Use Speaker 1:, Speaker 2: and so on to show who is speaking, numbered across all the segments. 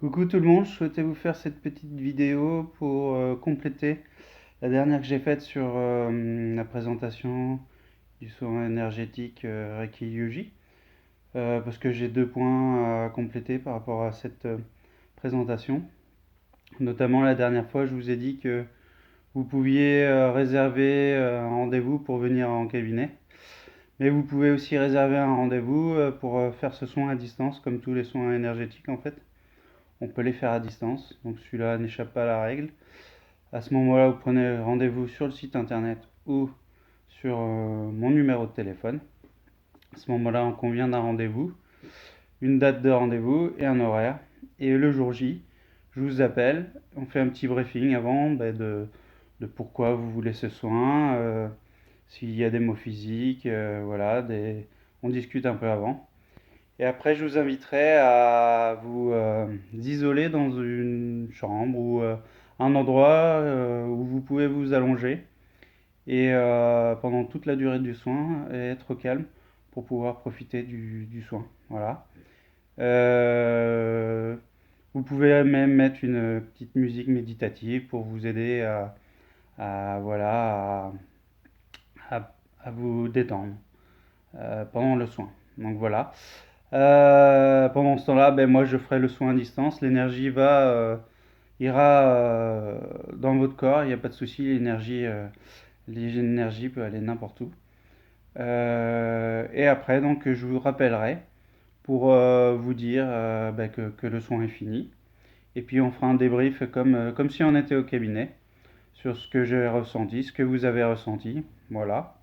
Speaker 1: Coucou tout le monde, je souhaitais vous faire cette petite vidéo pour compléter la dernière que j'ai faite sur la présentation du soin énergétique Reiki Yuji, parce que j'ai deux points à compléter par rapport à cette présentation. Notamment la dernière fois, je vous ai dit que vous pouviez réserver un rendez-vous pour venir en cabinet, mais vous pouvez aussi réserver un rendez-vous pour faire ce soin à distance, comme tous les soins énergétiques en fait. On peut les faire à distance, donc celui-là n'échappe pas à la règle. À ce moment-là, vous prenez rendez-vous sur le site internet ou sur mon numéro de téléphone. À ce moment-là, on convient d'un rendez-vous, une date de rendez-vous et un horaire. Et le jour J, je vous appelle, on fait un petit briefing avant de pourquoi vous voulez ce soin, s'il y a des mots physiques, voilà, on discute un peu avant. Et après, je vous inviterai à vous isoler dans une chambre ou un endroit où vous pouvez vous allonger et pendant toute la durée du soin et être au calme pour pouvoir profiter du soin. Voilà. Euh, Vous pouvez même mettre une petite musique méditative pour vous aider voilà, à vous détendre pendant le soin. Donc voilà. Pendant ce temps-là, ben, moi je ferai le soin à distance. L'énergie ira dans votre corps, il n'y a pas de souci. L'énergie peut aller n'importe où. Et après, donc, je vous rappellerai pour vous dire ben, que le soin est fini. Et puis on fera un débrief comme si on était au cabinet sur ce que j'ai ressenti, ce que vous avez ressenti. Voilà.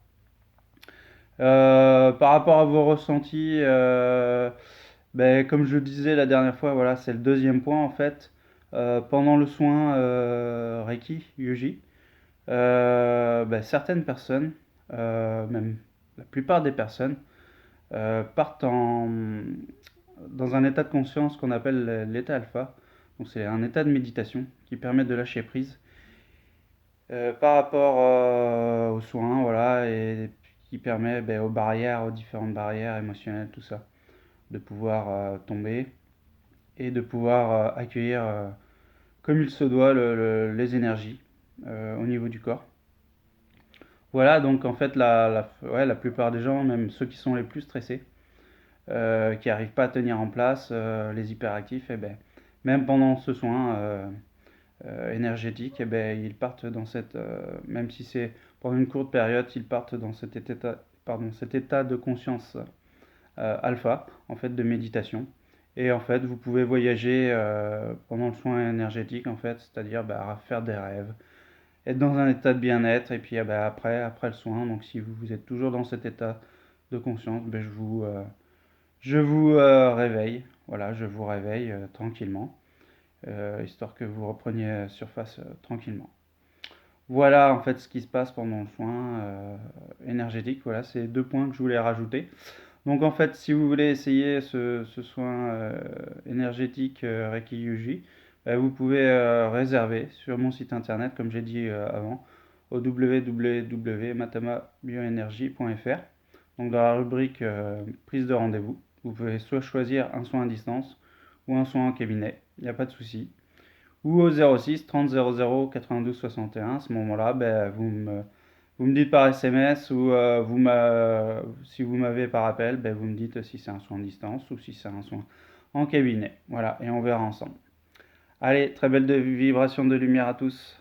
Speaker 1: Par rapport à vos ressentis, ben, comme je le disais la dernière fois, voilà, c'est le deuxième point en fait. Pendant le soin Reiki, Yuji, ben, certaines personnes, même la plupart des personnes, partent dans un état de conscience qu'on appelle l'état alpha. Donc c'est un état de méditation qui permet de lâcher prise par rapport aux soins, voilà, et qui permet ben, aux barrières, aux différentes barrières émotionnelles, tout ça, de pouvoir tomber et de pouvoir accueillir comme il se doit les énergies au niveau du corps. Voilà, donc en fait, ouais, la plupart des gens, même ceux qui sont les plus stressés, qui n'arrivent pas à tenir en place, les hyperactifs, et ben, même pendant ce soin énergétique, et ben, ils partent dans même si c'est pendant une courte période, ils partent dans cet état de conscience alpha, en fait, de méditation. Et en fait, vous pouvez voyager pendant le soin énergétique, en fait, c'est-à-dire bah, faire des rêves, être dans un état de bien-être, et puis bah, après le soin, donc si vous êtes toujours dans cet état de conscience, ben, je vous réveille, voilà, je vous réveille tranquillement, histoire que vous repreniez surface tranquillement. Voilà en fait ce qui se passe pendant le soin énergétique, voilà, c'est deux points que je voulais rajouter. Donc en fait, si vous voulez essayer ce soin énergétique Reiki Yuji, vous pouvez réserver sur mon site internet, comme j'ai dit avant, au www.matamabioenergie.fr. Donc dans la rubrique prise de rendez-vous, vous pouvez soit choisir un soin à distance ou un soin en cabinet, il n'y a pas de souci. Ou au 06 30 00 92 61, à ce moment-là, vous me dites par SMS ou si vous m'avez par appel, ben, vous me dites si c'est un soin à distance ou si c'est un soin en cabinet. Voilà, et on verra ensemble. Allez, très belle vibration de lumière à tous.